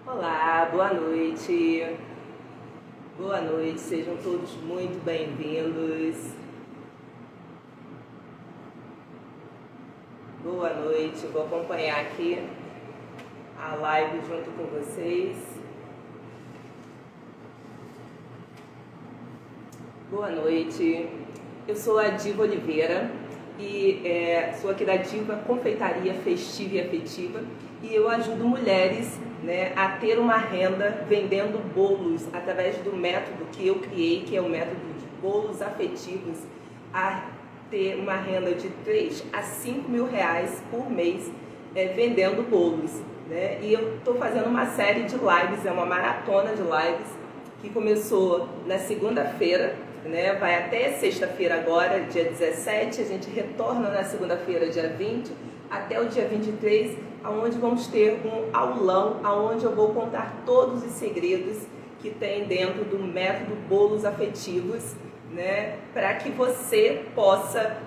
Olá, boa noite. Boa noite, sejam todos muito bem-vindos. Boa noite, vou acompanhar aqui a live junto com vocês. Boa noite, eu sou a Diva Oliveira e sou aqui da Diva Confeitaria Festiva e Afetiva e eu ajudo mulheres, a ter uma renda vendendo bolos através do método que eu criei, que é o método de bolos afetivos, a ter uma renda de 3 a 5 mil reais por mês vendendo bolos. E eu estou fazendo uma série de lives, é uma maratona de lives que começou na segunda-feira, vai até sexta-feira agora, dia 17, a gente retorna na segunda-feira, dia 20, até o dia 23, onde vamos ter um aulão, onde eu vou contar todos os segredos que tem dentro do método Bolos Afetivos, para que você possa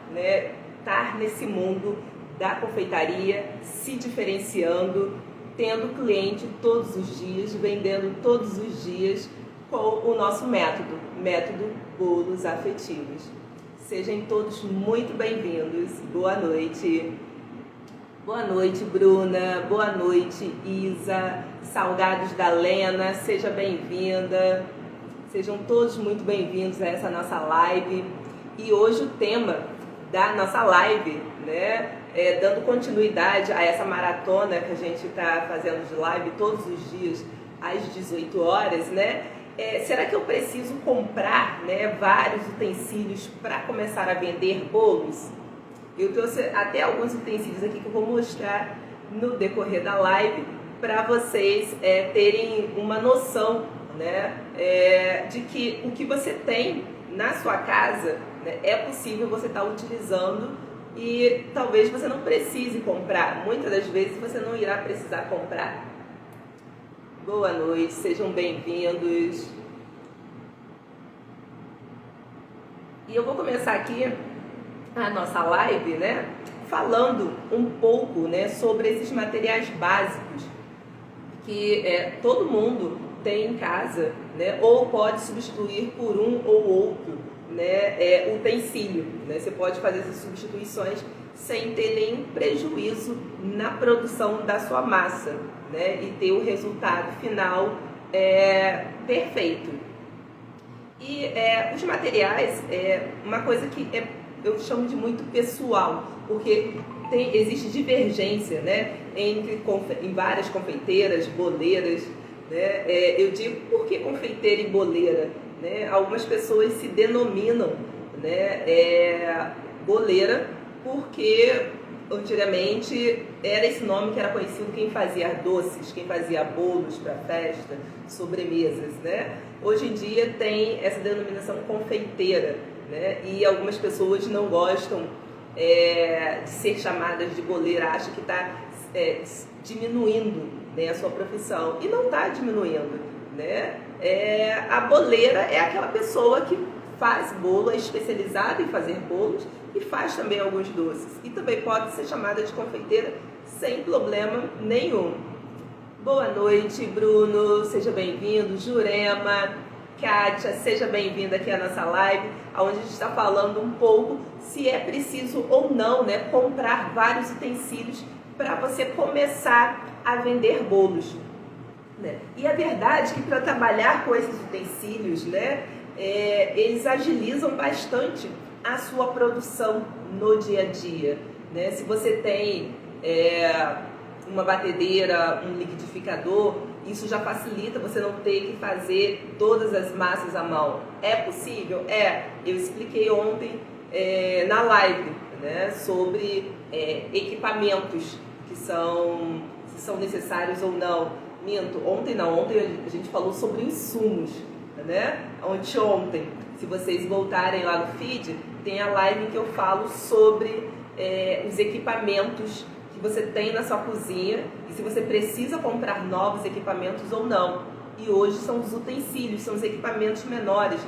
estar nesse mundo da confeitaria, se diferenciando, tendo cliente todos os dias, vendendo todos os dias com o nosso método Bolos Afetivos. Sejam todos muito bem-vindos. Boa noite. Boa noite, Bruna. Boa noite, Isa. Salgados da Lena, seja bem-vinda. Sejam todos muito bem-vindos a essa nossa live. E hoje o tema da nossa live, dando continuidade a essa maratona que a gente está fazendo de live todos os dias às 18 horas, será que eu preciso comprar vários utensílios para começar a vender bolos? Eu trouxe até alguns utensílios aqui que eu vou mostrar no decorrer da live para vocês terem uma noção de que o que você tem na sua casa é possível você estar utilizando e talvez você não precise comprar. Muitas das vezes você não irá precisar comprar. Boa noite, sejam bem-vindos. E eu vou começar aqui a nossa live, falando um pouco, sobre esses materiais básicos que todo mundo tem em casa, ou pode substituir por um ou outro, utensílio, Você pode fazer essas substituições sem ter nenhum prejuízo na produção da sua massa, e ter o resultado final perfeito. E os materiais uma coisa que eu chamo de muito pessoal, porque existe divergência em várias confeiteiras, boleiras. Eu digo por que confeiteira e boleira? Algumas pessoas se denominam boleira porque antigamente era esse nome que era conhecido quem fazia doces, quem fazia bolos para festa, sobremesas. Hoje em dia tem essa denominação confeiteira, e algumas pessoas não gostam de ser chamadas de boleira, acham que está diminuindo a sua profissão, e não está diminuindo. A boleira é aquela pessoa que faz bolo, é especializada em fazer bolos e faz também alguns doces. E também pode ser chamada de confeiteira sem problema nenhum. Boa noite, Bruno, seja bem-vindo. Jurema, Kátia, seja bem-vinda aqui à nossa live, onde a gente está falando um pouco se é preciso ou não comprar vários utensílios para você começar a vender bolos. E a verdade é que para trabalhar com esses utensílios, eles agilizam bastante a sua produção no dia a dia. Se você tem uma batedeira, um liquidificador, isso já facilita você não ter que fazer todas as massas à mão. É possível? Eu expliquei ontem na live sobre equipamentos que se são necessários ou não. Minto, ontem a gente falou sobre insumos, ontem, se vocês voltarem lá no feed, tem a live em que eu falo sobre os equipamentos que você tem na sua cozinha e se você precisa comprar novos equipamentos ou não. E hoje são os utensílios, são os equipamentos menores,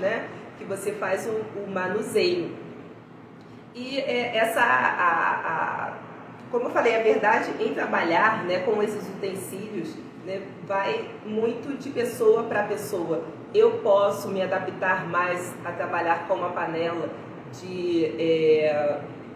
que você faz o manuseio. E como eu falei, a verdade em trabalhar, né, com esses utensílios, né, vai muito de pessoa para pessoa. Eu posso me adaptar mais a trabalhar com uma panela de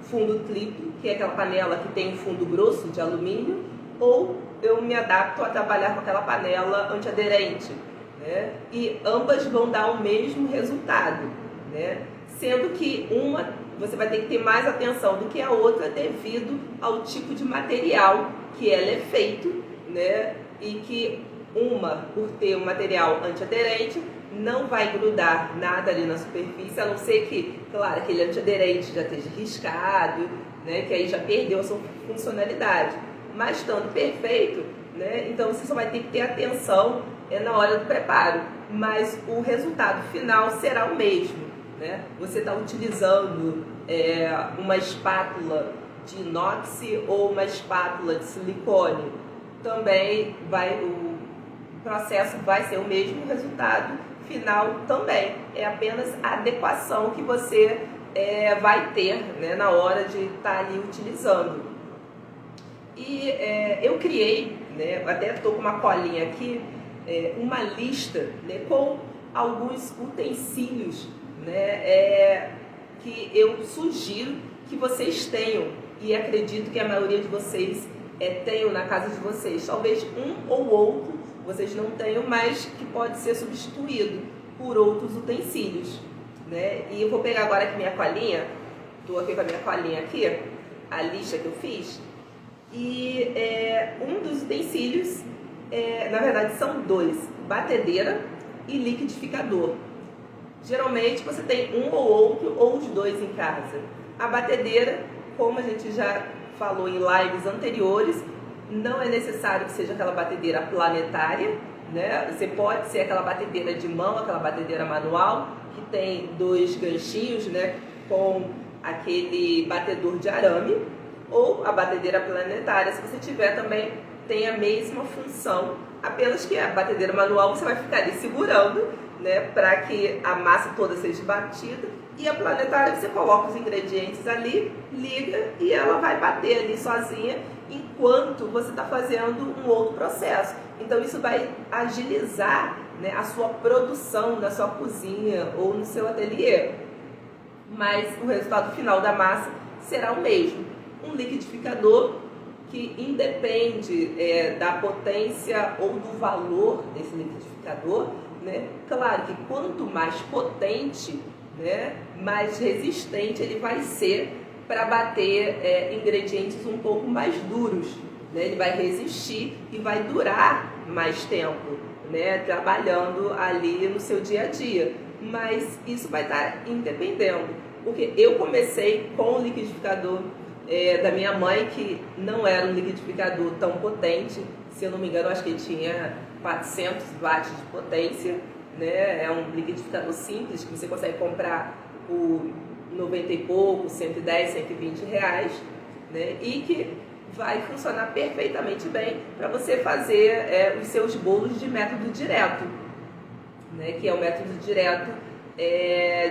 fundo triplo, que é aquela panela que tem um fundo grosso de alumínio, ou eu me adapto a trabalhar com aquela panela antiaderente, né? E ambas vão dar o mesmo resultado, né? Sendo que uma você vai ter que ter mais atenção do que a outra devido ao tipo de material que ela é feito, né? E que uma, por ter um material antiaderente, não vai grudar nada ali na superfície, a não ser que, claro, aquele antiaderente já esteja riscado, né? Que aí já perdeu a sua funcionalidade. Mas estando perfeito, né? Então você só vai ter que ter atenção na hora do preparo, mas o resultado final será o mesmo, né? Você está utilizando uma espátula de inox ou uma espátula de silicone, também o processo vai ser o mesmo, o resultado final também. É apenas a adequação que você vai ter, né, na hora de estar ali utilizando. E eu criei, né, até estou com uma colinha aqui, uma lista, né, com alguns utensílios, né, que eu sugiro que vocês tenham, e acredito que a maioria de vocês tenham na casa de vocês. Talvez um ou outro vocês não tenham, mas que pode ser substituído por outros utensílios, né? E eu vou pegar agora aqui minha colinha, estou aqui com a minha colinha aqui, a lista que eu fiz, e um dos utensílios, na verdade são dois, batedeira e liquidificador. Geralmente você tem um ou outro, ou os dois em casa. A batedeira, como a gente já falou em lives anteriores, não é necessário que seja aquela batedeira planetária, né? Você pode ser aquela batedeira de mão, aquela batedeira manual, que tem dois ganchinhos, né, com aquele batedor de arame, ou a batedeira planetária, se você tiver também, tem a mesma função, apenas que a batedeira manual você vai ficar ali segurando, né, para que a massa toda seja batida, e a planetária você coloca os ingredientes ali, liga e ela vai bater ali sozinha enquanto você está fazendo um outro processo. Então isso vai agilizar, né, a sua produção na sua cozinha ou no seu ateliê, mas o resultado final da massa será o mesmo. Um liquidificador que independe da potência ou do valor desse liquidificador, né? Claro que quanto mais potente, né, mais resistente ele vai ser para bater ingredientes um pouco mais duros, né? Ele vai resistir e vai durar mais tempo, né, trabalhando ali no seu dia a dia. Mas isso vai estar independendo, porque eu comecei com o liquidificador da minha mãe, que não era um liquidificador tão potente, se eu não me engano, acho que ele tinha 400 watts de potência, né? É um liquidificador simples que você consegue comprar por 90 e pouco, 110, 120 reais, né? E que vai funcionar perfeitamente bem para você fazer os seus bolos de método direto, né? Que é o método direto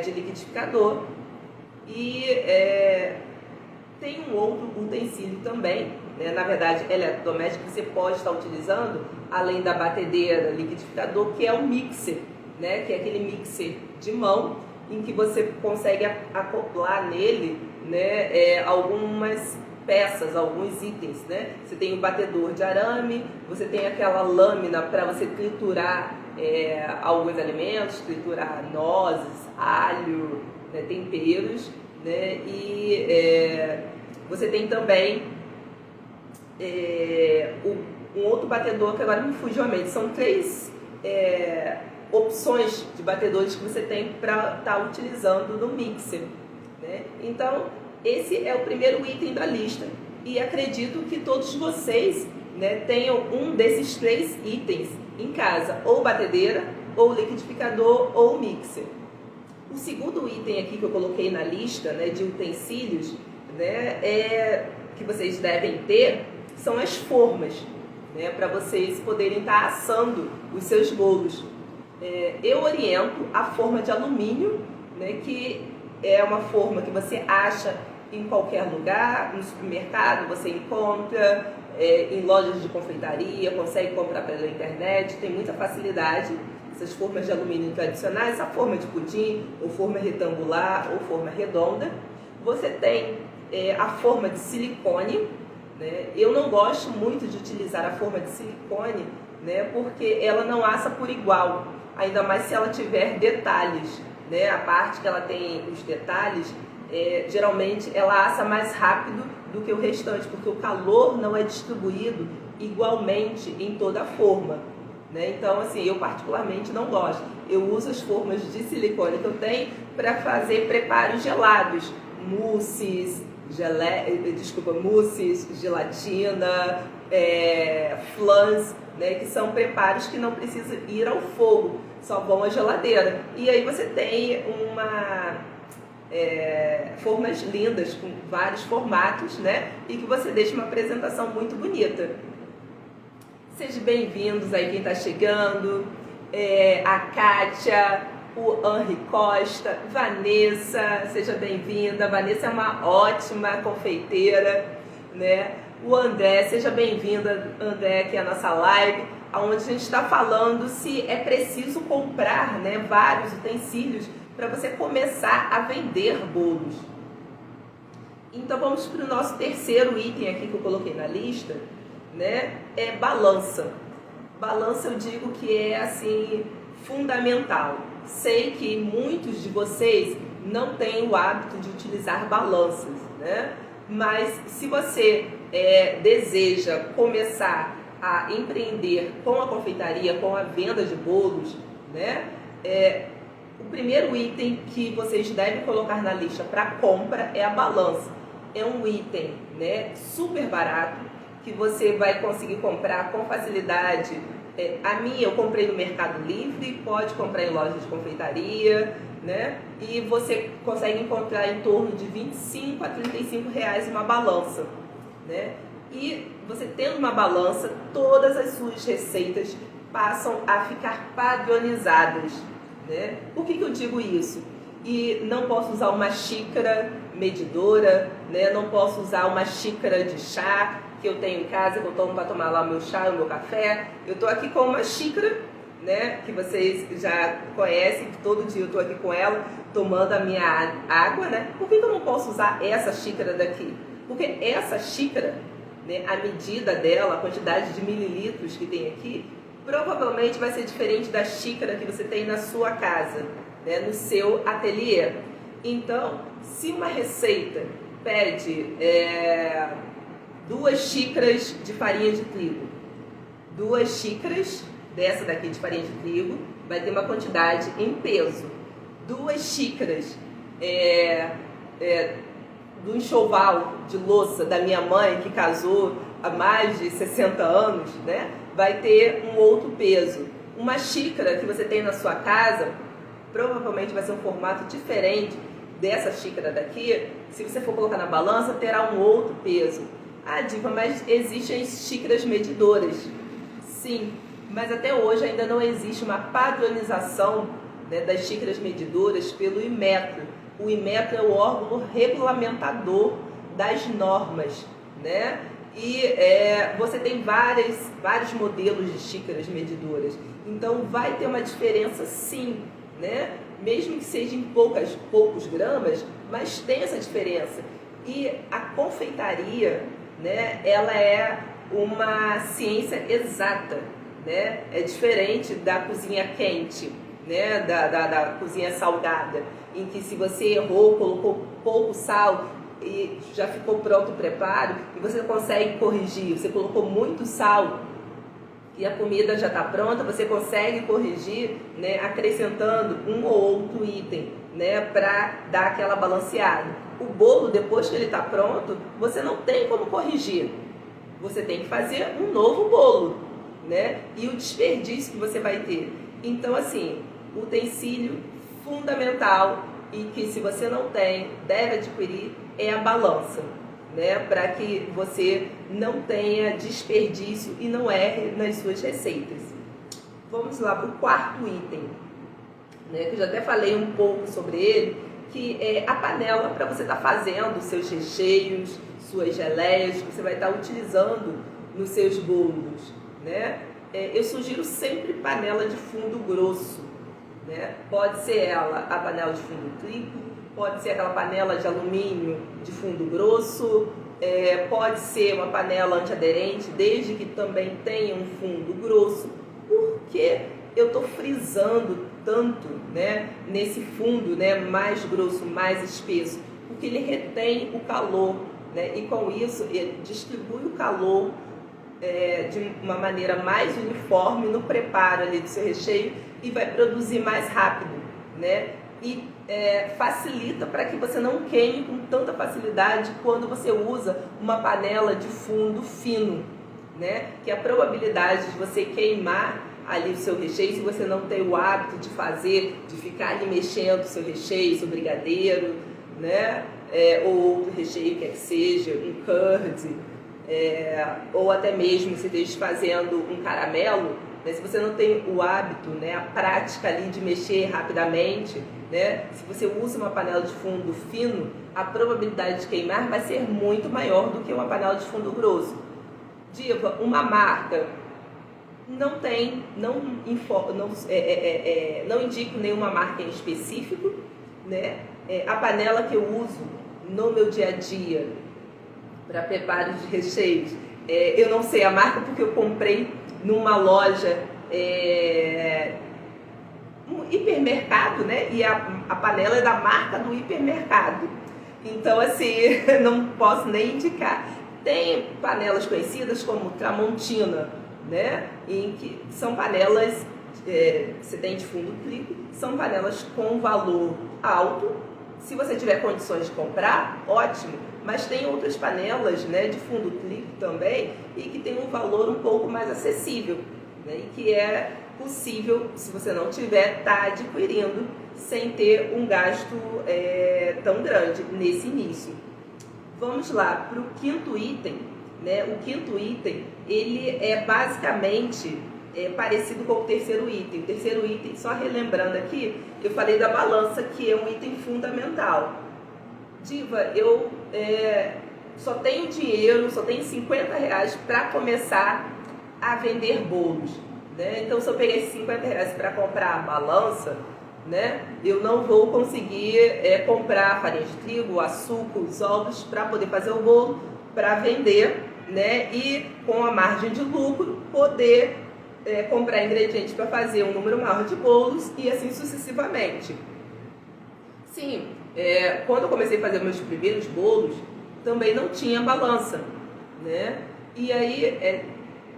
de liquidificador. E tem um outro utensílio também, né? Na verdade eletrodoméstico, que você pode estar utilizando, além da batedeira, liquidificador, que é o mixer, né? Que é aquele mixer de mão, em que você consegue acoplar nele, né, algumas peças, alguns itens, né? Você tem o batedor de arame, você tem aquela lâmina para você triturar alguns alimentos, triturar nozes, alho, né, temperos, né? E você tem também um outro batedor que agora me fugiu a mente. São três opções de batedores que você tem para estar utilizando no mixer, né? Então esse é o primeiro item da lista, e acredito que todos vocês, né, tenham um desses três itens em casa, ou batedeira, ou liquidificador, ou mixer. O segundo item aqui que eu coloquei na lista, né, de utensílios, né, que vocês devem ter, são as formas, né, para vocês poderem estar assando os seus bolos. Eu oriento a forma de alumínio, né, que é uma forma que você acha em qualquer lugar, no supermercado você encontra, em lojas de confeitaria, consegue comprar pela internet, tem muita facilidade. Essas formas de alumínio tradicionais, a forma de pudim, ou forma retangular, ou forma redonda. Você tem a forma de silicone, né? Eu não gosto muito de utilizar a forma de silicone, né? Porque ela não assa por igual, ainda mais se ela tiver detalhes, né? A parte que ela tem os detalhes, geralmente ela assa mais rápido do que o restante, porque o calor não é distribuído igualmente em toda a forma, né? Então, assim, eu particularmente não gosto. Eu uso as formas de silicone que eu tenho para fazer preparos gelados, mousses, mousses, gelatina, flans, né? Que são preparos que não precisam ir ao fogo, só vão à geladeira. E aí você tem formas lindas, com vários formatos, né? E que você deixa uma apresentação muito bonita. Sejam bem-vindos aí quem está chegando, a Kátia, o Henri Costa, Vanessa, seja bem-vinda. Vanessa é uma ótima confeiteira, né? O André, seja bem-vinda, André, aqui à nossa live, onde a gente está falando se é preciso comprar, né, vários utensílios para você começar a vender bolos. Então vamos para o nosso terceiro item aqui que eu coloquei na lista, né? É balança. Balança eu digo que é assim fundamental. Sei que muitos de vocês não têm o hábito de utilizar balanças, né? Mas se você deseja começar a empreender com a confeitaria, com a venda de bolos, né? O primeiro item que vocês devem colocar na lista para compra é a balança. É um item, né, super barato, que você vai conseguir comprar com facilidade. A minha eu comprei no Mercado Livre, pode comprar em lojas de confeitaria, né? E você consegue encontrar em torno de 25 a 35 reais uma balança, né? E você tendo uma balança, todas as suas receitas passam a ficar padronizadas, né? Por que eu digo isso? E não posso usar uma xícara medidora, né? Não posso usar uma xícara de chá que eu tenho em casa, que eu tomo para tomar lá o meu chá, o meu café. Eu estou aqui com uma xícara, né? Que vocês já conhecem, que todo dia eu estou aqui com ela, tomando a minha água, né? Por que eu não posso usar essa xícara daqui? Porque essa xícara, né, a medida dela, a quantidade de mililitros que tem aqui, provavelmente vai ser diferente da xícara que você tem na sua casa, né, no seu ateliê. Então, se uma receita pede 2 xícaras de farinha de trigo, 2 xícaras dessa daqui de farinha de trigo, vai ter uma quantidade em peso. 2 xícaras do enxoval de louça da minha mãe, que casou há mais de 60 anos, né, vai ter um outro peso. Uma xícara que você tem na sua casa, provavelmente vai ser um formato diferente dessa xícara daqui. Se você for colocar na balança, terá um outro peso. Ah, Diva, mas existem xícaras medidoras. Sim, mas até hoje ainda não existe uma padronização, né, das xícaras medidoras pelo Inmetro. O Inmetro é o órgão regulamentador das normas, né? E você tem vários modelos de xícaras medidoras. Então vai ter uma diferença sim, né? Mesmo que seja em poucos gramas, mas tem essa diferença. E a confeitaria, né, ela é uma ciência exata, né? É diferente da cozinha quente, né, da cozinha salgada, em que se você errou, colocou pouco sal e já ficou pronto o preparo e você consegue corrigir. Você colocou muito sal e a comida já está pronta, você consegue corrigir, né, acrescentando um ou outro item, né, para dar aquela balanceada. O bolo, depois que ele está pronto, você não tem como corrigir. Você tem que fazer um novo bolo, né? E o desperdício que você vai ter. Então, assim, utensílio fundamental e que, se você não tem, deve adquirir, é a balança, né? Para que você não tenha desperdício e não erre nas suas receitas. Vamos lá para o quarto item, né? Que eu já até falei um pouco sobre ele, que é a panela para você estar fazendo seus recheios, suas geleias, que você vai estar utilizando nos seus bolos, né? Eu sugiro sempre panela de fundo grosso, né? Pode ser ela a panela de fundo triplo, pode ser aquela panela de alumínio de fundo grosso, pode ser uma panela antiaderente, desde que também tenha um fundo grosso, porque eu estou frisando tanto, né, nesse fundo, né, mais grosso, mais espesso, porque ele retém o calor, né, e com isso ele distribui o calor de uma maneira mais uniforme no preparo ali do seu recheio e vai produzir mais rápido, né, e facilita para que você não queime com tanta facilidade quando você usa uma panela de fundo fino, né, que a probabilidade de você queimar ali o seu recheio, se você não tem o hábito de fazer, de ficar ali mexendo o seu recheio, seu brigadeiro, né, ou outro recheio quer que seja, um curd, ou até mesmo se esteja fazendo um caramelo, né, se você não tem o hábito, né, a prática ali de mexer rapidamente, né, se você usa uma panela de fundo fino, a probabilidade de queimar vai ser muito maior do que uma panela de fundo grosso. Diva, uma marca, não indico nenhuma marca em específico, né? A panela que eu uso no meu dia a dia para preparo de recheios, eu não sei a marca porque eu comprei numa loja, um hipermercado, né? E a panela é da marca do hipermercado, então assim, não posso nem indicar. Tem panelas conhecidas como Tramontina, né? Em que são panelas, você tem de fundo triplo, são panelas com valor alto. Se você tiver condições de comprar, ótimo, mas tem outras panelas, né, de fundo triplo também e que tem um valor um pouco mais acessível, né, e que é possível, se você não tiver, estar adquirindo sem ter um gasto tão grande nesse início. Vamos lá para o quinto item, né? O quinto item, ele é basicamente parecido com o terceiro item. O terceiro item, só relembrando aqui, eu falei da balança, que é um item fundamental. Diva, eu só tenho dinheiro, só tenho R$50 para começar a vender bolos, né? Então, se eu peguei esses R$50 para comprar a balança, né, eu não vou conseguir comprar farinha de trigo, açúcar, os ovos para poder fazer o bolo, para vender, né, e com a margem de lucro poder comprar ingredientes para fazer um número maior de bolos e assim sucessivamente. Sim, quando eu comecei a fazer meus primeiros bolos, também não tinha balança, né? E aí,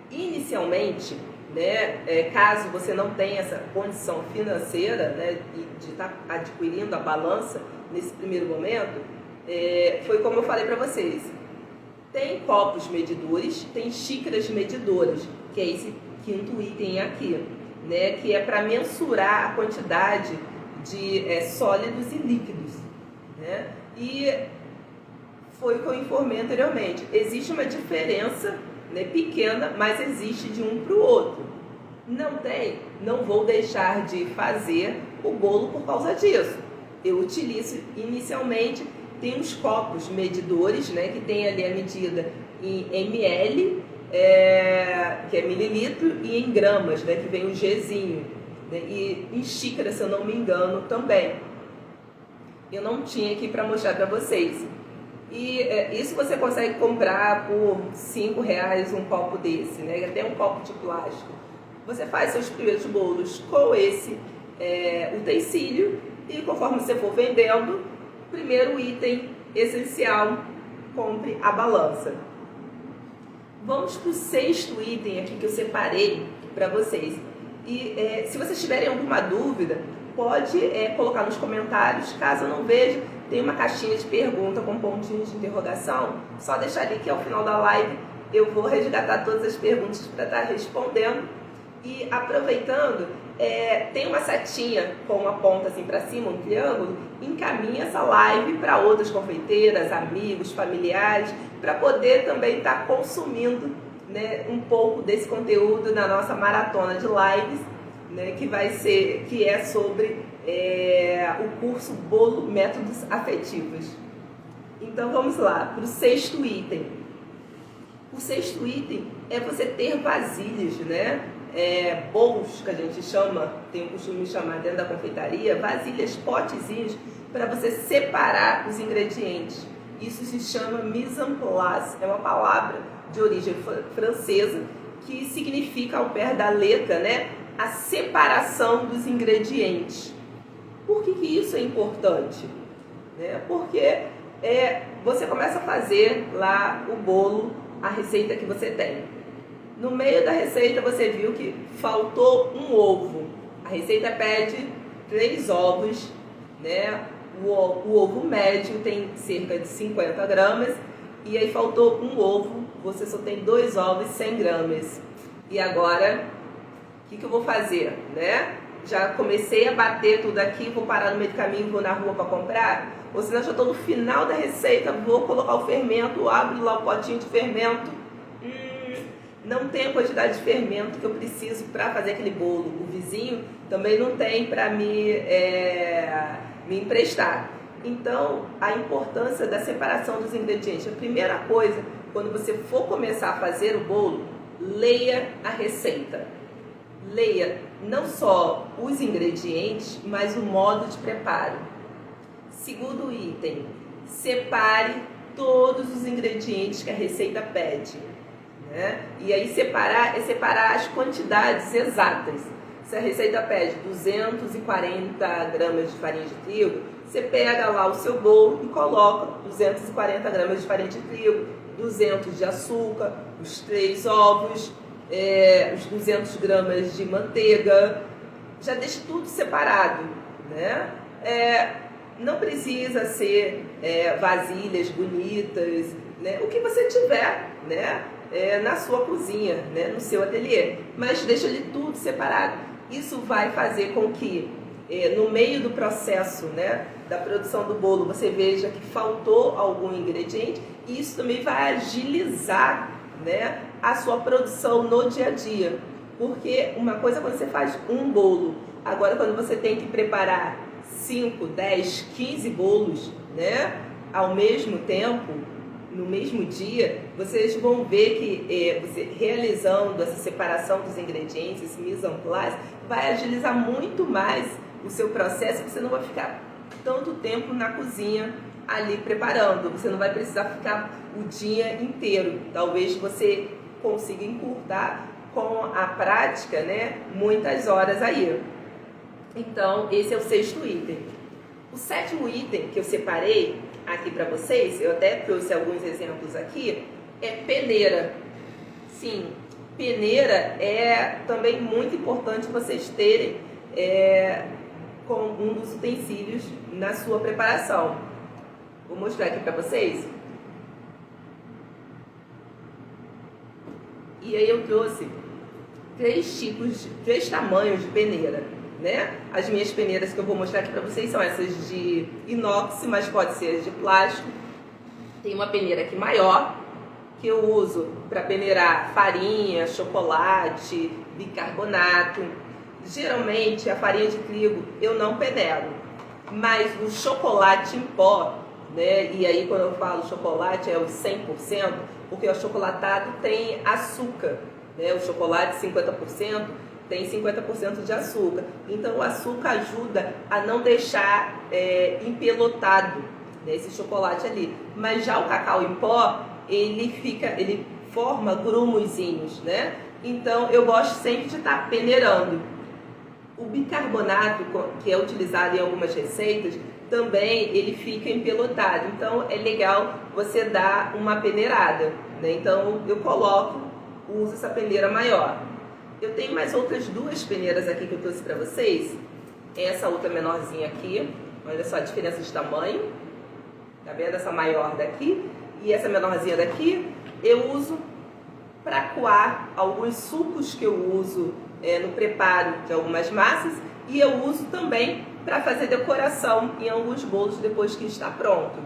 inicialmente, né, caso você não tenha essa condição financeira, né, de estar adquirindo a balança nesse primeiro momento, foi como eu falei para vocês. Tem copos medidores, tem xícaras medidoras, que é esse quinto item aqui, né, que é para mensurar a quantidade de sólidos e líquidos, né? E foi o que eu informei anteriormente. Existe uma diferença, né, pequena, mas existe de um para o outro. Não tem, não vou deixar de fazer o bolo por causa disso. Eu utilizo inicialmente, tem uns copos medidores, né, que tem ali a medida em ml, que é mililitro, e em gramas, né, que vem um Gzinho, né, e em xícara, se eu não me engano, também. Eu não tinha aqui para mostrar para vocês. E isso você consegue comprar por R$5 um copo desse, né? Até um copo de plástico. Você faz seus primeiros bolos com esse utensílio e conforme você for vendendo, primeiro item essencial, compre a balança. Vamos para o sexto item aqui que eu separei para vocês. E se vocês tiverem alguma dúvida, pode colocar nos comentários. Caso eu não veja, tem uma caixinha de pergunta com pontinhos de interrogação. Só deixar ali que ao final da live eu vou resgatar todas as perguntas para estar respondendo. E aproveitando, tem uma setinha com uma ponta assim para cima, um triângulo. Encaminha essa live para outras confeiteiras, amigos, familiares, para poder também estar consumindo, né, um pouco desse conteúdo na nossa maratona de lives, né, que é sobre o curso Bolo Métodos Afetivos. Então vamos lá, para o sexto item. O sexto item é você ter vasilhas, né? Bowls, que a gente chama, tem o costume de chamar dentro da confeitaria, vasilhas, potezinhos, para você separar os ingredientes. Isso se chama mise en place, é uma palavra de origem francesa que significa, ao pé da letra, né, a separação dos ingredientes. Por que isso é importante? Porque você começa a fazer lá o bolo, a receita que você tem. No meio da receita você viu que faltou um ovo. A receita pede 3 ovos, né? O ovo médio tem cerca de 50 gramas e aí faltou um ovo, você só tem 2 ovos 100 gramas. E agora, o que eu vou fazer, né? Já comecei a bater tudo aqui, vou parar no meio do caminho, vou na rua para comprar? Ou senão já estou no final da receita, vou colocar o fermento, abro lá o potinho de fermento. Não tem a quantidade de fermento que eu preciso para fazer aquele bolo. O vizinho também não tem para me emprestar. Então, a importância da separação dos ingredientes. A primeira coisa, quando você for começar a fazer o bolo, leia a receita. Leia não só os ingredientes, mas o modo de preparo. Segundo item, separe todos os ingredientes que a receita pede. E aí separar as quantidades exatas. Se a receita pede 240 gramas de farinha de trigo, você pega lá o seu bolo e coloca 240 gramas de farinha de trigo, 200 de açúcar, os 3 ovos, os 200 gramas de manteiga. Já deixa tudo separado, né? Não precisa ser vasilhas bonitas, né? O que você tiver, né? Na sua cozinha, né? No seu ateliê, mas deixa ele tudo separado. Isso vai fazer com que no meio do processo, né, da produção do bolo, você veja que faltou algum ingrediente, e isso também vai agilizar, né, a sua produção no dia a dia. Porque uma coisa é quando você faz um bolo, agora quando você tem que preparar 5, 10, 15 bolos, né, ao mesmo tempo, no mesmo dia, vocês vão ver que você realizando essa separação dos ingredientes, esse mise en place, vai agilizar muito mais o seu processo. Você não vai ficar tanto tempo na cozinha ali preparando, você não vai precisar ficar o dia inteiro. Talvez você consiga encurtar com a prática, né, muitas horas aí. Então, esse é o sexto item. O sétimo item que eu separei aqui para vocês, eu até trouxe alguns exemplos aqui, é peneira. Sim, peneira é também muito importante vocês terem como um dos utensílios na sua preparação. Vou mostrar aqui para vocês. E aí eu trouxe 3 tamanhos de peneira, né? As minhas peneiras que eu vou mostrar aqui para vocês são essas de inox, mas pode ser de plástico. Tem uma peneira aqui maior, que eu uso para peneirar farinha, chocolate, bicarbonato. Geralmente a farinha de trigo eu não peneiro, mas o chocolate em pó, né? E aí quando eu falo chocolate é o 100%, porque o chocolatado tem açúcar, né? O chocolate 50% tem 50% de açúcar. Então o açúcar ajuda a não deixar empelotado, né, esse chocolate ali. Mas já o cacau em pó, ele forma grumuzinhos, né? Então eu gosto sempre de estar peneirando. O bicarbonato, que é utilizado em algumas receitas, também ele fica empelotado. Então é legal você dar uma peneirada, né? Então eu uso essa peneira maior. Eu tenho mais outras 2 peneiras aqui que eu trouxe para vocês. Essa outra menorzinha aqui, olha só a diferença de tamanho. Tá vendo essa maior daqui? E essa menorzinha daqui, eu uso para coar alguns sucos que eu uso no preparo de algumas massas. E eu uso também para fazer decoração em alguns bolos depois que está pronto.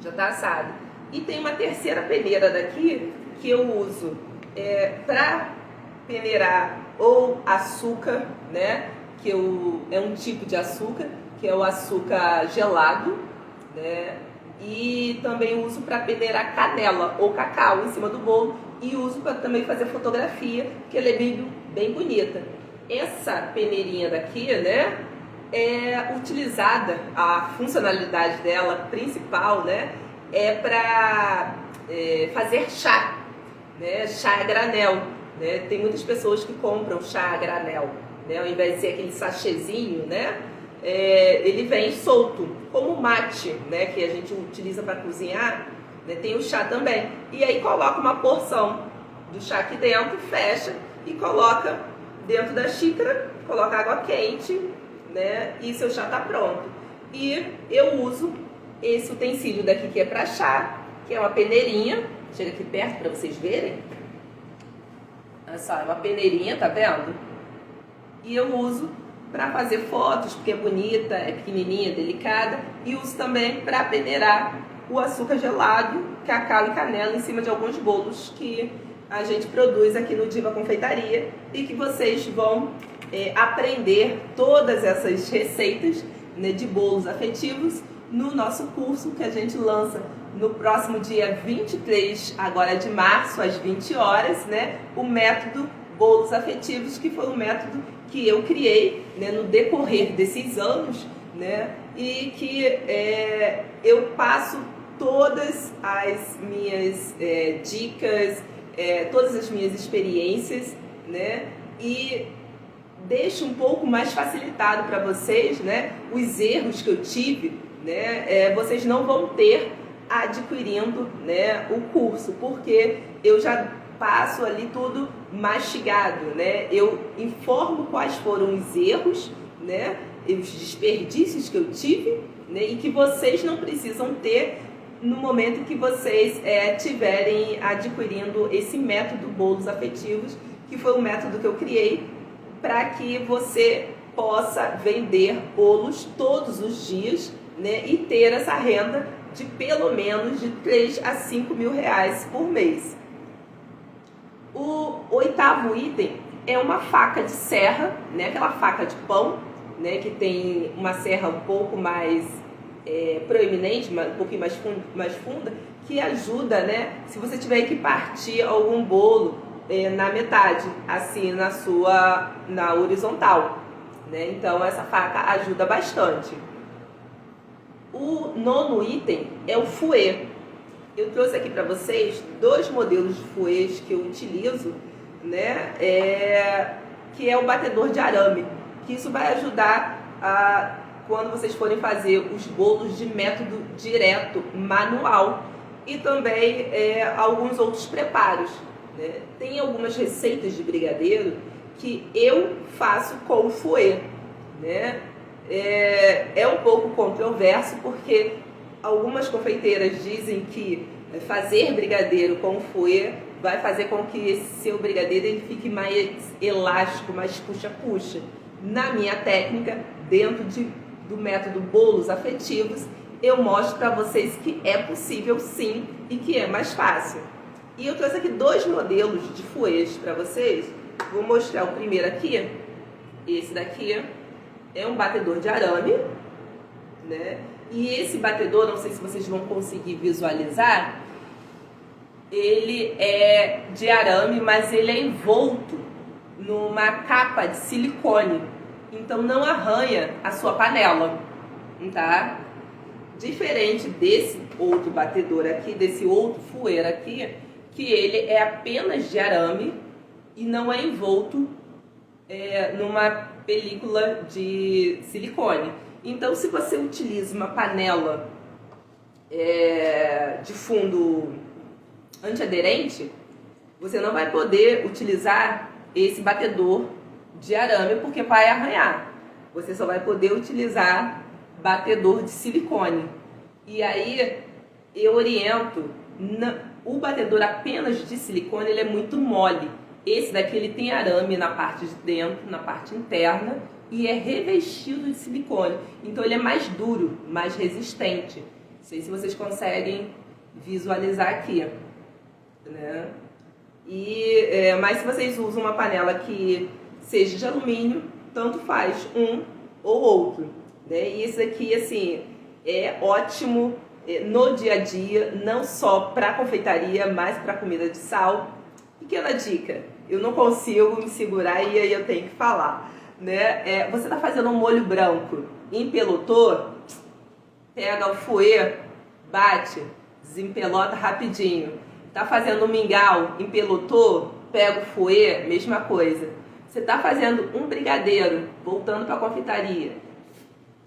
Já está assado. E tem uma terceira peneira daqui que eu uso para peneirar ou açúcar, né? é um tipo de açúcar, que é o açúcar gelado, né? E também uso para peneirar canela ou cacau em cima do bolo, e uso para também fazer fotografia, que ela é bem bonita. Essa peneirinha daqui, né, é utilizada, a funcionalidade dela principal, né, é para fazer chá, né, chá a granel, né? Tem muitas pessoas que compram chá a granel, né, ao invés de ser aquele sachêzinho, né, ele vem solto, como o mate, né, que a gente utiliza para cozinhar, né, tem o chá também. E aí coloca uma porção do chá aqui dentro, fecha e coloca dentro da xícara, coloca água quente, né, e seu chá está pronto. E eu uso esse utensílio daqui que é para chá, que é uma peneirinha. Chega aqui perto para vocês verem. Olha só, é uma peneirinha, tá vendo? E eu uso para fazer fotos, porque é bonita, é pequenininha, delicada, e uso também para peneirar o açúcar gelado, cacau e canela em cima de alguns bolos que a gente produz aqui no Diva Confeitaria, e que vocês vão aprender todas essas receitas, né, de bolos afetivos no nosso curso que a gente lança no próximo dia 23 agora de março, às 20 horas, né, o método Bolos Afetivos, que foi um método que eu criei, né, no decorrer desses anos, né, e que eu passo todas as minhas dicas, todas as minhas experiências, né, e deixo um pouco mais facilitado para vocês, né, os erros que eu tive, né, vocês não vão ter adquirindo, né, o curso, porque eu já passo ali tudo mastigado, né? Eu informo quais foram os erros, né, os desperdícios que eu tive, né, e que vocês não precisam ter no momento que vocês tiverem adquirindo esse método Bolos Afetivos, que foi um método que eu criei para que você possa vender bolos todos os dias, né, e ter essa renda de pelo menos de 3 a 5 mil reais por mês. O 8º item é uma faca de serra, né, aquela faca de pão, né, que tem uma serra um pouco mais proeminente, um pouquinho mais funda, que ajuda, né, se você tiver que partir algum bolo na metade, assim, na horizontal, né? Então essa faca ajuda bastante. O 9º item é o fouet. Eu trouxe aqui para vocês 2 modelos de fouets que eu utilizo, né? Que é o batedor de arame, que isso vai ajudar quando vocês forem fazer os bolos de método direto, manual, e também alguns outros preparos, né? Tem algumas receitas de brigadeiro que eu faço com o fouet, né? É um pouco controverso, porque algumas confeiteiras dizem que fazer brigadeiro com fouet vai fazer com que esse seu brigadeiro ele fique mais elástico, mais puxa-puxa. Na minha técnica, dentro do método Bolos Afetivos, eu mostro para vocês que é possível sim e que é mais fácil. E eu trouxe aqui 2 modelos de fouets para vocês. Vou mostrar o primeiro aqui. Esse daqui é um batedor de arame, né? E esse batedor, não sei se vocês vão conseguir visualizar, ele é de arame, mas ele é envolto numa capa de silicone, então não arranha a sua panela, tá? Diferente desse outro batedor aqui, desse outro fouet aqui, que ele é apenas de arame e não é envolto numa película de silicone. Então, se você utiliza uma panela de fundo antiaderente, você não vai poder utilizar esse batedor de arame, porque vai arranhar. Você só vai poder utilizar batedor de silicone. E aí eu oriento, o batedor apenas de silicone ele é muito mole. Esse daqui ele tem arame na parte de dentro, na parte interna, e é revestido de silicone. Então ele é mais duro, mais resistente. Não sei se vocês conseguem visualizar aqui, né? Mas se vocês usam uma panela que seja de alumínio, tanto faz um ou outro, né? E isso aqui, assim, é ótimo no dia a dia, não só para confeitaria, mas para comida de sal. Pequena dica, eu não consigo me segurar e aí eu tenho que falar, né? Você está fazendo um molho branco, empelotou, pega o fouet, bate, desempelota rapidinho. Tá fazendo um mingau, empelotou, pega o fouet, mesma coisa. Você tá fazendo um brigadeiro, voltando para a confeitaria.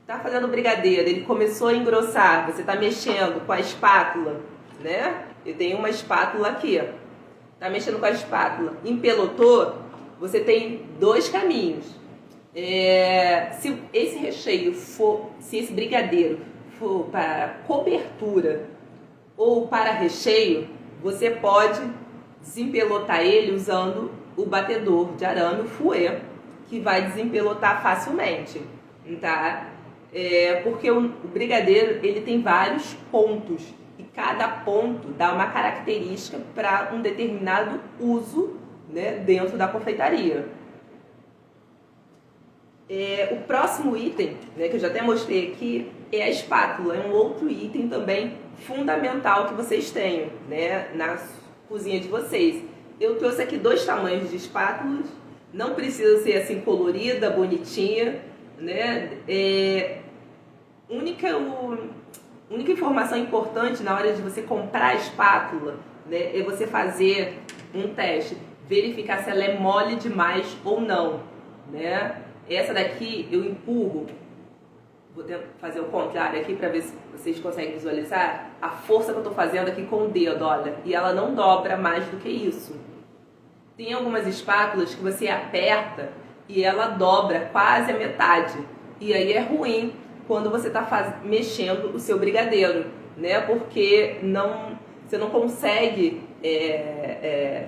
Tá fazendo um brigadeiro, ele começou a engrossar, você tá mexendo com a espátula, né? Eu tenho uma espátula aqui, ó. Tá mexendo com a espátula, empelotou, você tem dois caminhos. Se esse recheio for, se esse brigadeiro for para cobertura ou para recheio, você pode desempelotar ele usando o batedor de arame, o fouet, que vai desempelotar facilmente, tá? Porque o brigadeiro ele tem vários pontos e cada ponto dá uma característica para um determinado uso, né, dentro da confeitaria. O próximo item, né, que eu já até mostrei aqui, é a espátula. É um outro item também fundamental que vocês tenham, né, na cozinha de vocês. Eu trouxe aqui 2 tamanhos de espátulas, não precisa ser assim colorida, bonitinha, né? Única informação importante na hora de você comprar a espátula, né, é você fazer um teste, verificar se ela é mole demais ou não, né? Essa daqui eu empurro, vou tentar fazer o contrário aqui para ver se vocês conseguem visualizar a força que eu estou fazendo aqui com o dedo, olha, e ela não dobra mais do que isso. Tem algumas espátulas que você aperta e ela dobra quase a metade, e aí é ruim quando você está mexendo o seu brigadeiro, né? Porque você não consegue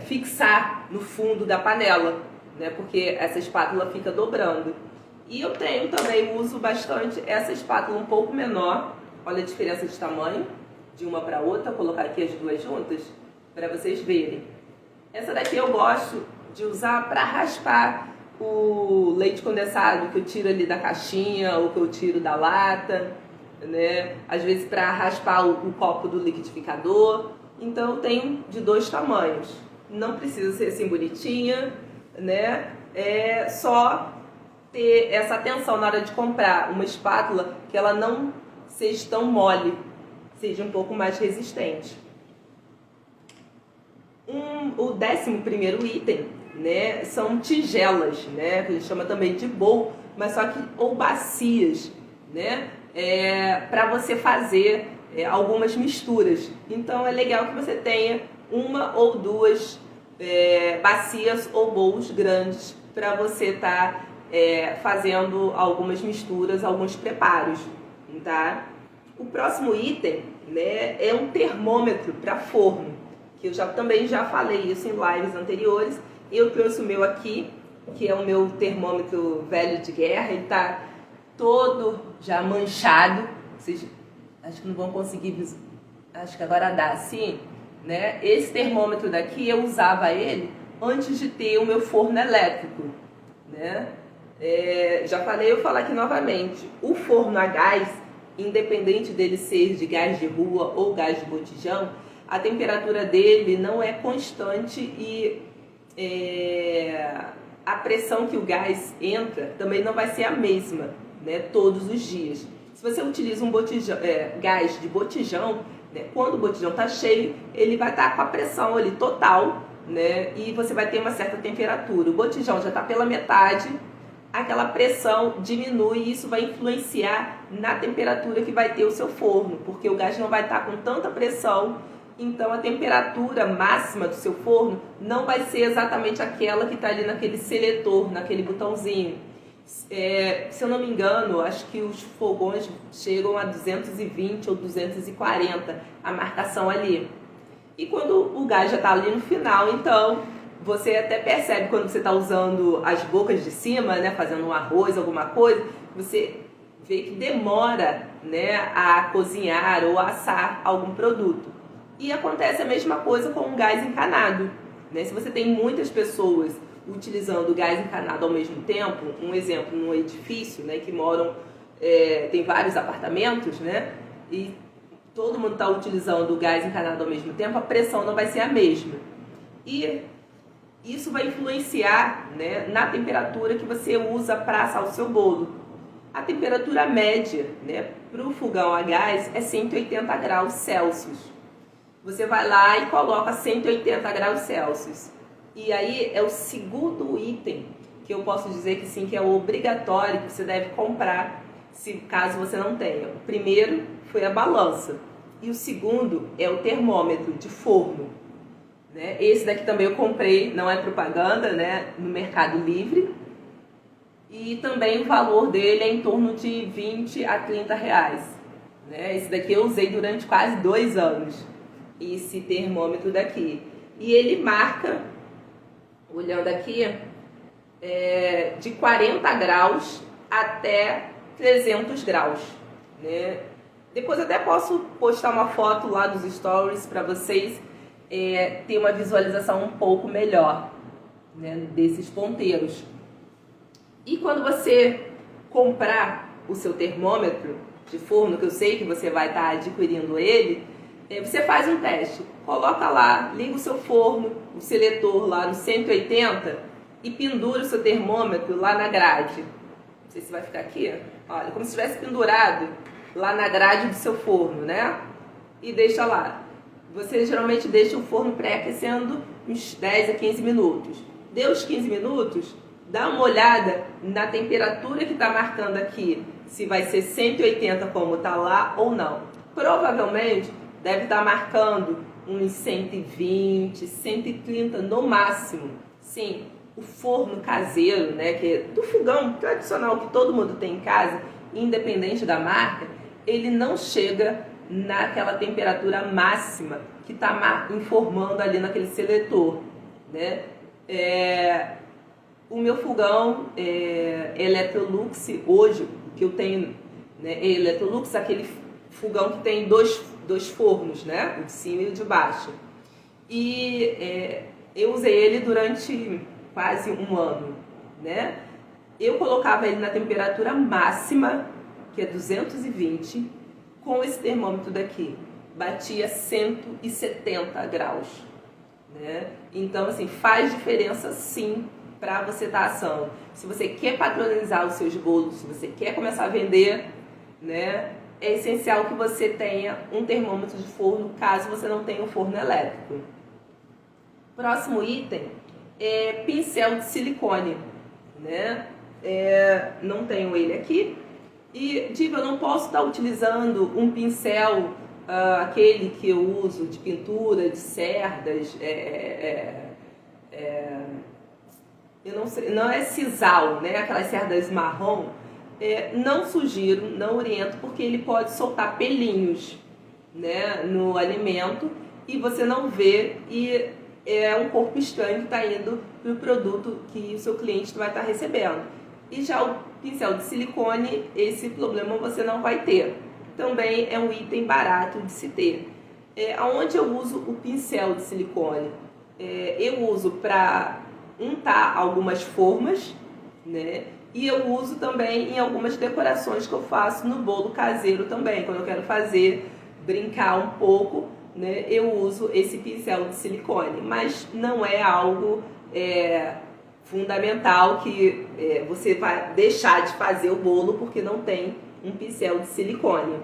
fixar no fundo da panela, né? Porque essa espátula fica dobrando. E eu uso bastante essa espátula um pouco menor. Olha a diferença de tamanho de uma para outra. Vou colocar aqui as duas juntas para vocês verem. Essa daqui eu gosto de usar para raspar o leite condensado que eu tiro ali da caixinha ou que eu tiro da lata, né? Às vezes para raspar o copo do liquidificador. Então eu tenho de 2 tamanhos. Não precisa ser assim bonitinha, né? É só ter essa atenção na hora de comprar uma espátula que ela não seja tão mole, seja um pouco mais resistente. O 11º item, né, são tigelas, né, que a gente chama também de bowl, mas só que ou bacias, né, para você fazer algumas misturas. Então é legal que você tenha 1 ou 2 bacias ou bowls grandes para você estar fazendo algumas misturas, alguns preparos, tá? O próximo item, né, é um termômetro para forno, que eu também já falei isso em lives anteriores. Eu trouxe o meu aqui, que é o meu termômetro velho de guerra. Ele está todo já manchado. Vocês acho que não vão conseguir, acho que agora dá, sim, né? Esse termômetro daqui eu usava ele antes de ter o meu forno elétrico, né? Já falei, eu vou falar aqui novamente. O forno a gás, independente dele ser de gás de rua ou gás de botijão, a temperatura dele não é constante e a pressão que o gás entra também não vai ser a mesma, né, todos os dias. Se você utiliza um botijão, gás de botijão, né, quando o botijão está cheio, ele vai estar com a pressão ali total, né, e você vai ter uma certa temperatura. O botijão já está pela metade, aquela pressão diminui e isso vai influenciar na temperatura que vai ter o seu forno, porque o gás não vai estar com tanta pressão. Então a temperatura máxima do seu forno não vai ser exatamente aquela que está ali naquele seletor, naquele botãozinho. Se eu não me engano, acho que os fogões chegam a 220 ou 240, a marcação ali. E quando o gás já está ali no final, então você até percebe quando você está usando as bocas de cima, né, fazendo um arroz, alguma coisa, você vê que demora, né, a cozinhar ou assar algum produto. E acontece a mesma coisa com o gás encanado, né? Se você tem muitas pessoas utilizando gás encanado ao mesmo tempo, um exemplo, num edifício, né, que moram, tem vários apartamentos, né, e todo mundo está utilizando o gás encanado ao mesmo tempo, a pressão não vai ser a mesma. E isso vai influenciar, né, na temperatura que você usa para assar o seu bolo. A temperatura média, né, para o fogão a gás é 180 graus Celsius. Você vai lá e coloca 180 graus Celsius. E aí é o segundo item que eu posso dizer que sim, que é obrigatório, que você deve comprar, caso você não tenha. O primeiro foi a balança. E o segundo é o termômetro de forno. Né? Esse daqui também eu comprei, não é propaganda, né, no Mercado Livre. E também o valor dele é em torno de 20 a 30 reais. Né? Esse daqui eu usei durante quase 2 anos. Esse termômetro daqui. E ele marca, olhando aqui, de 40 graus até 300 graus. Né? Depois eu até posso postar uma foto lá dos stories para vocês ter uma visualização um pouco melhor, né, desses ponteiros. E quando você comprar o seu termômetro de forno, que eu sei que você vai estar adquirindo ele, você faz um teste. Coloca lá, liga o seu forno, o seletor lá no 180 e pendura o seu termômetro lá na grade. Não sei se vai ficar aqui. Olha, como se estivesse pendurado lá na grade do seu forno, né? E deixa lá. Você geralmente deixa o forno pré-aquecendo uns 10 a 15 minutos. Deu os 15 minutos, dá uma olhada na temperatura que está marcando aqui, se vai ser 180 como está lá ou não. Provavelmente deve estar marcando uns 120, 130 no máximo. Sim, o forno caseiro, né, que é do fogão tradicional que todo mundo tem em casa, independente da marca, ele não chega naquela temperatura máxima que está informando ali naquele seletor, né? O meu fogão Electrolux, hoje, que eu tenho, né, Electrolux, aquele fogão que tem dois fornos, né? O de cima e o de baixo. E eu usei ele durante quase um ano, né? Eu colocava ele na temperatura máxima, que é 220, com esse termômetro daqui, batia 170 graus, né? Então, assim, faz diferença sim para você estar assando. Se você quer padronizar os seus bolos, se você quer começar a vender, né, é essencial que você tenha um termômetro de forno, caso você não tenha um forno elétrico. Próximo item é pincel de silicone, né? Não tenho ele aqui. E, digo, eu não posso estar utilizando um pincel, aquele que eu uso de pintura, de cerdas, eu não sei, não é sisal, né? Aquelas cerdas marrom. Não sugiro, não oriento, porque ele pode soltar pelinhos, né, no alimento e você não vê, e é um corpo estranho que está indo para o produto que o seu cliente vai estar recebendo. E já o pincel de silicone, esse problema você não vai ter. Também é um item barato de se ter. Onde eu uso o pincel de silicone? Eu uso para untar algumas formas, né? E eu uso também em algumas decorações que eu faço no bolo caseiro também. Quando eu quero brincar um pouco, né, eu uso esse pincel de silicone. Mas não é algo fundamental que você vai deixar de fazer o bolo porque não tem um pincel de silicone,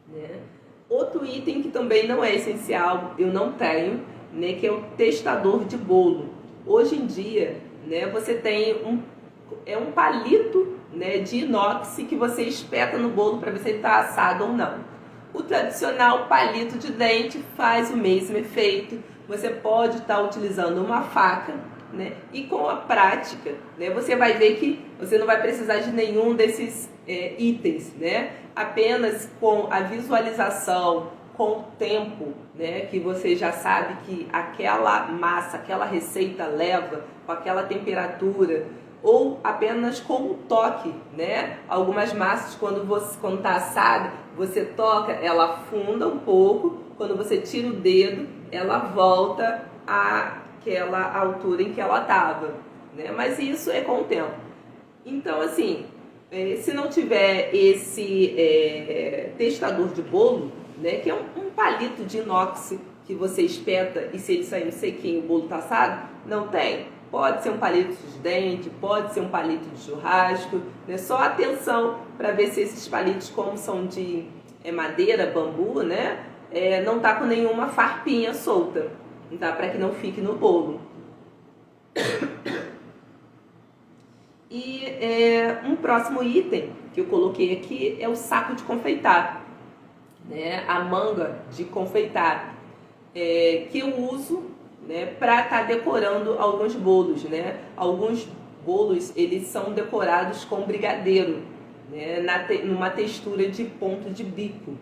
né? Outro item que também não é essencial, eu não tenho, né, que é o testador de bolo. Hoje em dia, né, você tem um palito, né, de inox que você espeta no bolo para ver se ele está assado ou não. O tradicional palito de dente faz o mesmo efeito. Você pode estar utilizando uma faca, né, e com a prática, né, você vai ver que você não vai precisar de nenhum desses itens, né? Apenas com a visualização, com o tempo, né, que você já sabe que aquela massa, aquela receita leva, com aquela temperatura, ou apenas com um toque, né? Algumas massas, quando está assada, você toca, ela afunda um pouco, quando você tira o dedo, ela volta aquela altura em que ela estava, né? Mas isso é com o tempo. Então, assim, se não tiver esse testador de bolo, né, que é um palito de inox que você espeta e se ele sair sequinho o bolo está assado, não tem. Pode ser um palito de dente, pode ser um palito de churrasco, né? Só atenção para ver se esses palitos, como são de madeira, bambu, né, não tá com nenhuma farpinha solta, tá? Para que não fique no bolo. E um próximo item que eu coloquei aqui é o saco de confeitar, né? A manga de confeitar, que eu uso, né, para estar decorando alguns bolos, né? Alguns bolos eles são decorados com brigadeiro, né, numa textura de ponto de bico,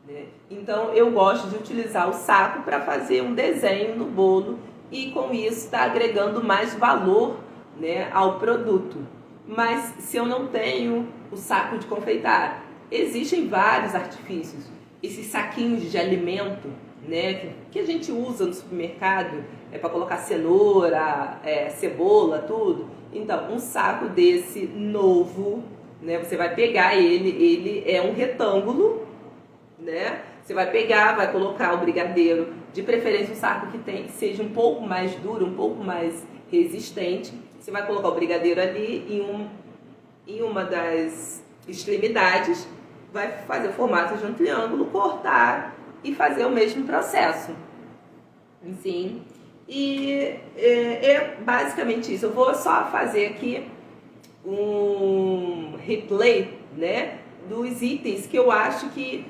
né? Então eu gosto de utilizar o saco para fazer um desenho no bolo e com isso está agregando mais valor, né, ao produto. Mas se eu não tenho o saco de confeitar, existem vários artifícios. Esses saquinhos de alimento, né, que a gente usa no supermercado para colocar cenoura, cebola, tudo. Então, um saco desse novo, né, você vai pegar ele é um retângulo, né? Você vai pegar, vai colocar o brigadeiro, de preferência um saco que seja um pouco mais duro, um pouco mais resistente. Você vai colocar o brigadeiro ali em uma das extremidades, vai fazer o formato de um triângulo, cortar e fazer o mesmo processo. Sim. E basicamente isso. Eu vou só fazer aqui um replay, né, dos itens que eu acho que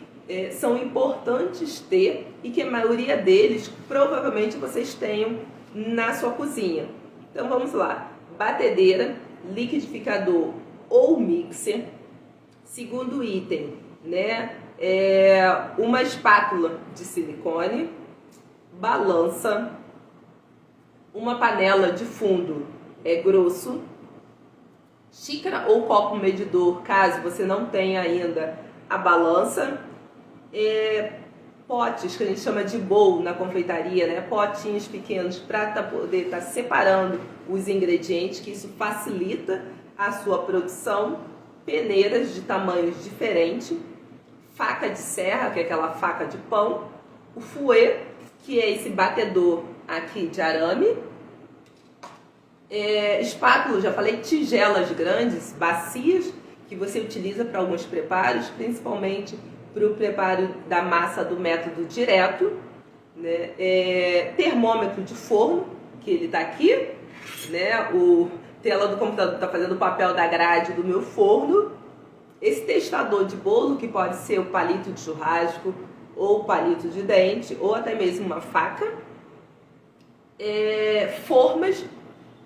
são importantes ter e que a maioria deles provavelmente vocês tenham na sua cozinha. Então vamos lá: batedeira, liquidificador ou mixer. Segundo item, né, uma espátula de silicone, balança, uma panela de fundo grosso, xícara ou copo medidor, caso você não tenha ainda a balança, potes que a gente chama de bowl na confeitaria, né, potinhos pequenos para poder estar separando os ingredientes, que isso facilita a sua produção, peneiras de tamanhos diferentes, faca de serra, que é aquela faca de pão, o fouet, que é esse batedor aqui de arame, espátula, já falei, tigelas grandes, bacias, que você utiliza para alguns preparos, principalmente para o preparo da massa do método direto, né? Termômetro de forno, que ele está aqui, né? O tela do computador está fazendo o papel da grade do meu forno. Esse testador de bolo, que pode ser o palito de churrasco, ou palito de dente, ou até mesmo uma faca. Formas,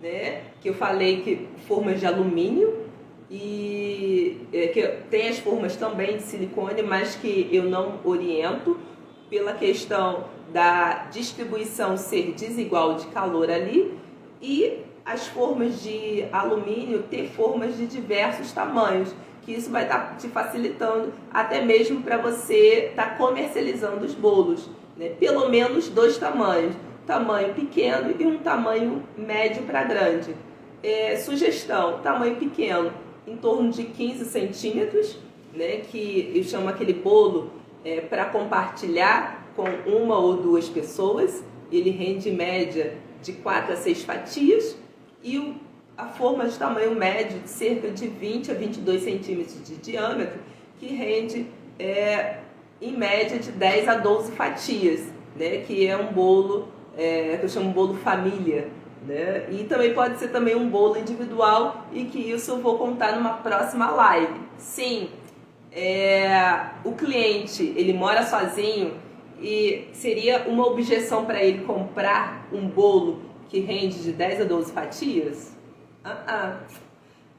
né, que eu falei que formas de alumínio, e que tem as formas também de silicone, mas que eu não oriento pela questão da distribuição ser desigual de calor ali, e as formas de alumínio ter formas de diversos tamanhos, que isso vai estar te facilitando até mesmo para você estar comercializando os bolos, né? Pelo menos 2 tamanhos, tamanho pequeno e um tamanho médio para grande. Sugestão: tamanho pequeno, em torno de 15 centímetros, né? Que eu chamo aquele bolo para compartilhar com 1 ou 2 pessoas. Ele rende em média de 4 a 6 fatias, e a forma de tamanho médio de cerca de 20 a 22 centímetros de diâmetro, que rende em média de 10 a 12 fatias, né? Que é um bolo que eu chamo de bolo família, né? E também pode ser também um bolo individual, e que isso eu vou contar numa próxima live. Sim, o cliente, ele mora sozinho, e seria uma objeção para ele comprar um bolo que rende de 10 a 12 fatias?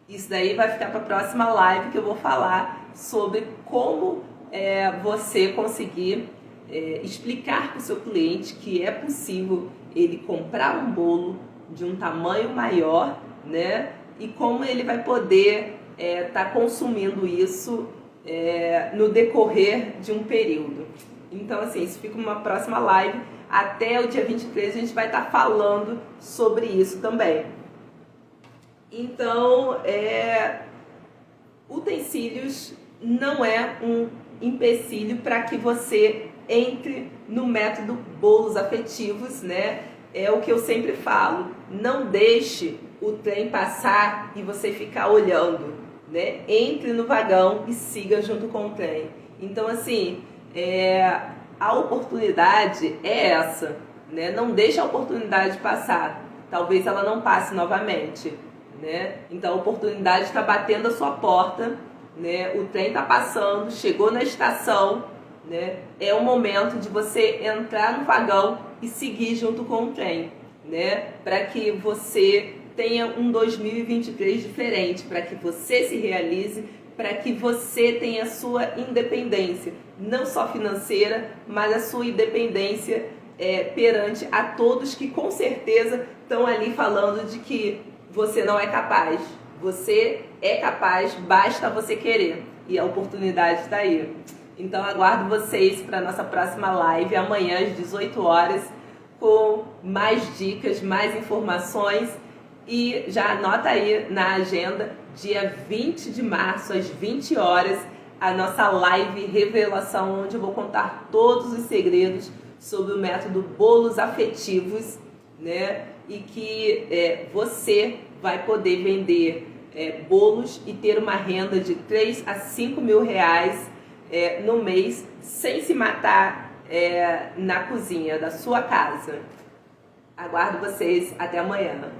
Isso daí vai ficar para a próxima live, que eu vou falar sobre como você conseguir explicar para o seu cliente que é possível ele comprar um bolo de um tamanho maior, né? E como ele vai poder estar consumindo isso no decorrer de um período. Então, assim, isso fica uma próxima live. até o dia 23 a gente vai estar falando sobre isso também. Então, utensílios não é um empecilho para que você entre no método bolos afetivos, né? É o que eu sempre falo, não deixe o trem passar e você ficar olhando, né? Entre no vagão e siga junto com o trem. Então, assim, a oportunidade é essa, né? Não deixe a oportunidade passar, talvez ela não passe novamente, né? Então a oportunidade está batendo a sua porta, né? O trem está passando, chegou na estação, né? É o momento de você entrar no vagão e seguir junto com o trem, né? Para que você tenha um 2023 diferente, para que você se realize, para que você tenha a sua independência, não só financeira, mas a sua independência perante a todos que com certeza estão ali falando de que você não é capaz. Você é capaz, basta você querer. E a oportunidade está aí. Então aguardo vocês para a nossa próxima live amanhã às 18 horas com mais dicas, mais informações. E já anota aí na agenda, dia 20 de março às 20 horas, a nossa live revelação, onde eu vou contar todos os segredos sobre o método bolos afetivos, né? E que você vai poder vender bolos e ter uma renda de 3 a 5 mil reais no mês, sem se matar na cozinha da sua casa. Aguardo vocês, até amanhã.